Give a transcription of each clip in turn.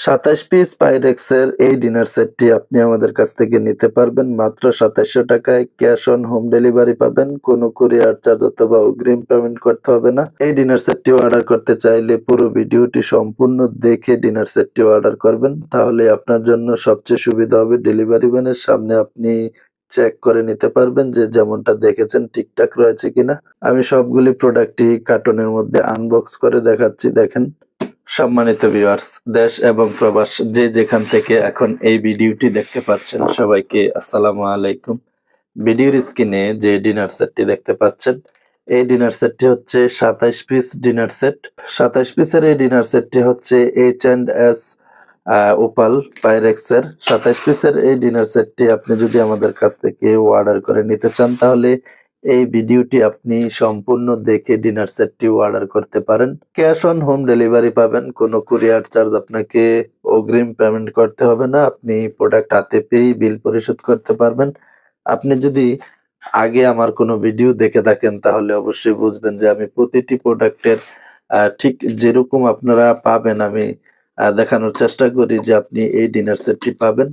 27 piece পাইরেক্সের এই dinner সেটটি আপনি আমাদের কাছ থেকে নিতে পারবেন মাত্র ২৭০০ টাকায়। ক্যাশ অন হোম ডেলিভারি পাবেন। কোনো কুরিয়ার চার্জ অথবা অগ্রিম পেমেন্ট করতে হবে না। এই ডিনার সেটটি অর্ডার করতে চাইলে পুরো ভিডিওটি সম্পূর্ণ দেখে ডিনার সেটটি অর্ডার করবেন। তাহলে আপনার জন্য সবচেয়ে সুবিধা হবে। ডেলিভারি ম্যানের সামনে আপনি চেক করে নিতে পারবেন যে যেমনটা দেখেছেন ঠিকঠাক রয়েছে কিনা। আমি সবগুলি প্রোডাক্টই কার্টনের মধ্যে আনবক্স করে দেখাচ্ছি, দেখেন। সম্মানিত ভিউয়ার্স, দেশ এবং প্রবাস যে যেখান থেকে এখন এই ভিডিওটি দেখতে পাচ্ছেন, সবাইকে আসসালামু আলাইকুম। ভিডিওর স্ক্রিনে যে ডিনার সেটটি দেখতে পাচ্ছেন, এই ডিনার সেটটি হচ্ছে ২৭ পিস ডিনার সেট। ২৭ পিসের এই ডিনার সেটটি হচ্ছে H&S ওপাল পাইরেক্সের ২৭ পিসের এই ডিনার সেটটি আপনি যদি আমাদের কাছ থেকে অর্ডার করে নিতে চান, তাহলে এই ভিডিওটি আপনি সম্পূর্ণ দেখে ডিনার সেটটি অর্ডার করতে পারেন। ক্যাশ অন হোম ডেলিভারি পাবেন। কোনো কুরিয়ার চার্জ আপনাকে অগ্রিম পেমেন্ট করতে হবে না। আপনি প্রোডাক্ট হাতে পেয়েই বিল পরিশোধ করতে পারবেন। আপনি যদি আগে আমার কোনো ভিডিও দেখে থাকেন, তাহলে অবশ্যই বুঝবেন যে আমি প্রতিটি প্রোডাক্টের ঠিক যেরকম আপনারা পাবেন, আমি দেখানোর চেষ্টা করি যে আপনি এই ডিনার সেটটি পাবেন।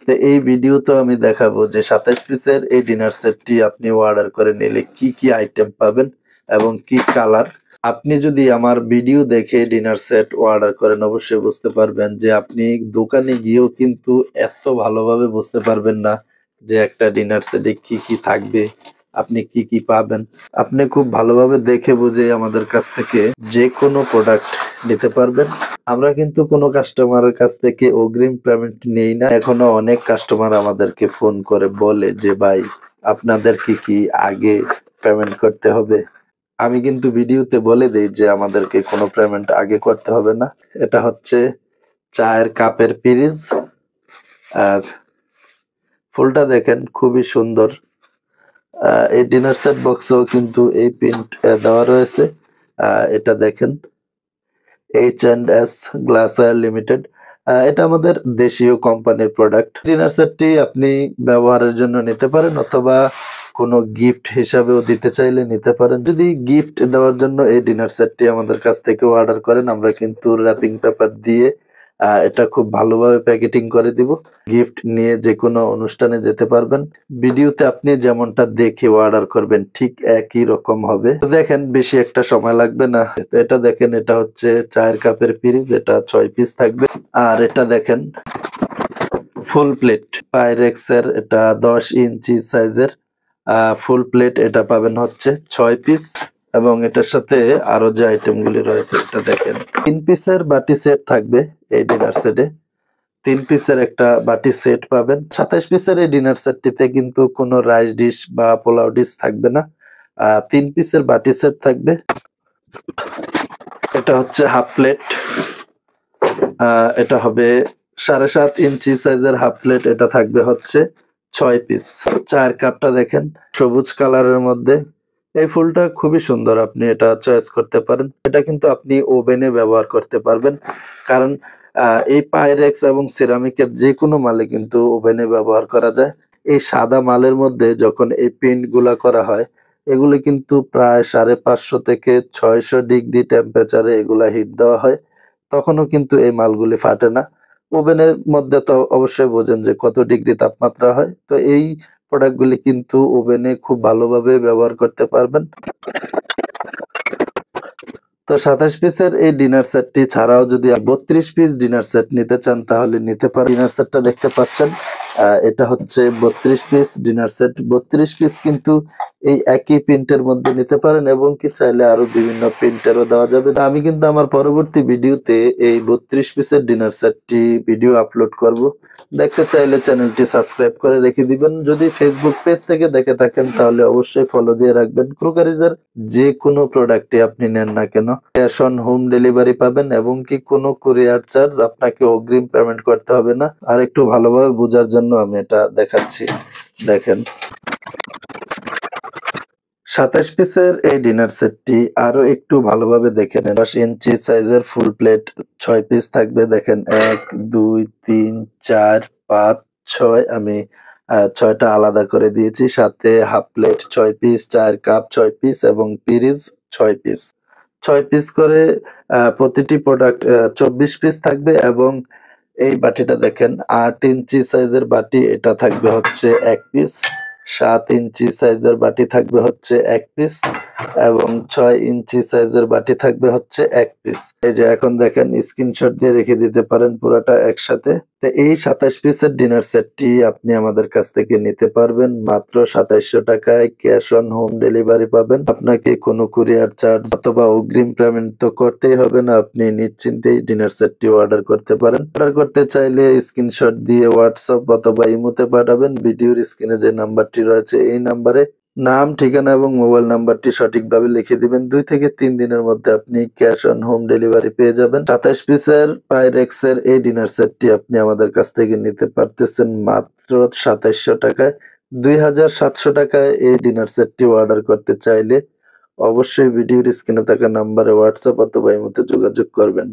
তো এই ভিডিওতে আমি দেখাবো যে ২৭ পিসের এই ডিনার সেটটি আপনি অর্ডার করে নিলে কি কি আইটেম পাবেন এবং কি কালার। আপনি যদি আমার ভিডিও দেখে ডিনার সেট অর্ডার করেন, অবশ্যই বুঝতে পারবেন যে আপনি দোকানে গিয়েও কিন্তু এত ভালোভাবে বুঝতে পারবেন না যে একটা ডিনার সেটে কি কি থাকবে, আপনি কি কি পাবেন। আপনি খুব ভালোভাবে দেখে বুঝে আমাদের কাছ থেকে যে কোনো প্রোডাক্ট নিতে পারবেন। আমরা কিন্তু কোনো কাস্টমারের কাছ থেকে অগ্রিম পেমেন্ট নেই না। এখনো অনেক কাস্টমার আমাদেরকে ফোন করে বলে যে ভাই, আপনাদের কি আগে পেমেন্ট করতে হবে। আমি কিন্তু ভিডিওতে বলে দেই যে আমাদেরকে কোনো পেমেন্ট আগে করতে হবে না। এটা হচ্ছে চায়ের কাপের পিরিজ। আর ফুলটা দেখেন খুবই সুন্দর। এই ডিনার সেট বক্সেও কিন্তু এই প্রিন্ট দেওয়া রয়েছে। এটা দেখেন H&S গ্লাসওয়্যার লিমিটেড। এটা আমাদের দেশীয় কোম্পানির প্রোডাক্ট। ডিনার সেটটি আপনি ব্যবহারের জন্য নিতে পারেন অথবা কোনো গিফট হিসাবেও দিতে চাইলে নিতে পারেন। যদি গিফট দেওয়ার জন্য এই ডিনার সেটটি আমাদের কাছ থেকে অর্ডার করেন, আমরা কিন্তু র্যাপিং পেপার দিয়ে এটা খুব ভালোভাবে প্যাকেটিং করে দিব। গিফট নিয়ে যে কোনো অনুষ্ঠানে যেতে পারবেন। ভিডিওতে আপনি যেমনটা দেখে অর্ডার করবেন ঠিক একই রকম হবে। দেখেন বেশি একটা সময় লাগবে না। তো এটা দেখেন, এটা হচ্ছে চায়ের কাপের পিরিজ। এটা ৬ পিস থাকবে। আর এটা দেখেন ফুল প্লেট পাইরেক্সের, এটা ১০ ইঞ্চি সাইজের ফুল প্লেট। এটা পাবেন হচ্ছে ৬ পিস এবং এটার সাথে আরো যে আইটেমগুলি রয়েছে এটা দেখেন। ৩ পিসের বাটি সেট থাকবে এই ডিনার সেটে। ৩ পিসের একটা বাটি সেট পাবেন। ২৭ পিসের এই ডিনার সেটটিতে কিন্তু কোনো রাইস ডিশ বা পোলাও ডিশ থাকবে না। ৩ পিসের বাটি সেট থাকবে। এটা হচ্ছে হাফ প্লেট। এটা হবে ৭.৫ ইঞ্চি সাইজের হাফ প্লেট। এটা থাকবে হচ্ছে ৬ পিস। চায়ের কাপটা দেখেন সবুজ কালারের মধ্যে। এই ফুলটা খুবই সুন্দর, আপনি এটা চয়েস করতে পারেন। এটা কিন্তু আপনি ওভেনে ব্যবহার করতে পারবেন, কারণ এই পাইরেক্স এবং সিরামিকের যে কোনো মালে কিন্তু ওভেনে ব্যবহার করা যায়। এই সাদা মালের মধ্যে যখন এই পেইন্ট গুলা করা হয়, এগুলি কিন্তু প্রায় ৫৫০ থেকে ৬০০ ডিগ্রি টেম্পারেচারে এগুলা হিট দেওয়া হয়। তখনও কিন্তু এই মালগুলি ফাটে না। ওভেনের মধ্যে তো অবশ্যই বোঝেন যে কত ডিগ্রি তাপমাত্রা হয়। তো এই প্রোডাক্টগুলি কিন্তু ওভেনে খুব ভালোভাবে ব্যবহার করতে পারবেন। তো ২৭ পিসের এই ডিনার সেটটি ছাড়াও যদি ৩২ পিস ডিনার সেট নিতে চান, তাহলে নিতে পারেন। ডিনার সেটটা দেখতে পাচ্ছেন, এটা হচ্ছে ৩২ পিস ডিনার সেট। ৩২ পিস কিন্তু এই একই প্রিন্টের মধ্যে নিতে পারেন এবং কি চাইলে আরো বিভিন্ন প্রিন্টেরও দেওয়া যাবে। আমি কিন্তু আমার পরবর্তী ভিডিওতে এই ৩২ পিসের ডিনার সেটটি ভিডিও আপলোড করব। দেখতে চাইলে চ্যানেলটি সাবস্ক্রাইব করে রেখে দিবেন। যদি ফেসবুক পেজ থেকে দেখে থাকেন, তাহলে অবশ্যই ফলো দিয়ে রাখবেন। ক্রোকারিজের যে কোনো প্রোডাক্টে আপনি নেন না কেন, ক্যাশ অন হোম ডেলিভারি পাবেন এবং কি কোনো কুরিয়ার চার্জ আপনাকে অগ্রিম পেমেন্ট করতে হবে না। আর একটু ভালোভাবে বোঝার জন্য আমি এটা দেখাচ্ছি, দেখেন। ২৭ পিসের এই ডিনার সেটটি আরো একটু ভালোভাবে দেখে নেন। ১০ ইঞ্চি সাইজের ফুল প্লেট ৬ পিস থাকবে। দেখেন ১, ২, ৩, ৪, ৫, ৬। আমি ৬টা আলাদা করে দিয়েছি। সাথে হাফ প্লেট ৬ পিস, চায়ের কাপ ৬ পিস এবং পিরিজ ৬ পিস। 6 পিস করে প্রতিটি প্রোডাক্ট 24 পিস থাকবে এবং এই বাটিটা দেখেন 8 ইঞ্চি সাইজের বাটি, এটা থাকবে হচ্ছে 1 পিস। 7 ইঞ্চি সাইজের বাটি থাকবে হচ্ছে 1 পিস এবং 6 ইঞ্চি সাইজের বাটি থাকবে হচ্ছে 1 পিস। এই যে এখন দেখেন স্ক্রিনশট দিয়ে রেখে দিতে পারেন পুরাটা একসাথে। তো এই 27 পিসের ডিনার সেটটি আপনি আমাদের কাছ থেকে নিতে পারবেন মাত্র 2700 টাকায়। ক্যাশ অন হোম ডেলিভারি পাবেন। আপনাকে কোনো কুরিয়ার চার্জ অথবা অগ্রিম পেমেন্ট তো করতেই হবে না। আপনি নিশ্চিন্তেই ডিনার সেটটি অর্ডার করতে পারেন। অর্ডার করতে চাইলে স্ক্রিনশট দিয়ে হোয়াটসঅ্যাপ অথবা ইমোতে পাঠাবেন। ভিডিওর স্ক্রিনে যে নাম্বারটি রয়েছে এই নাম্বারে নাম, ঠিকানা এবং মোবাইল নাম্বারটি সঠিকভাবে লিখে দিবেন। 2 থেকে 3 দিনের মধ্যে আপনি ক্যাশ অন হোম ডেলিভারি পেয়ে যাবেন। 27 পিসের পাইরেক্সের এই ডিনার সেটটি আপনি আমাদের কাছ থেকে নিতে পারতেছেন মাত্র 2700 টাকায়। 2700 টাকায় এই ডিনার সেটটি অর্ডার করতে চাইলে অবশ্যই ভিডিওর স্ক্রিনে থাকা নাম্বারে হোয়াটসঅ্যাপ অথবা ইমোতে যোগাযোগ করবেন।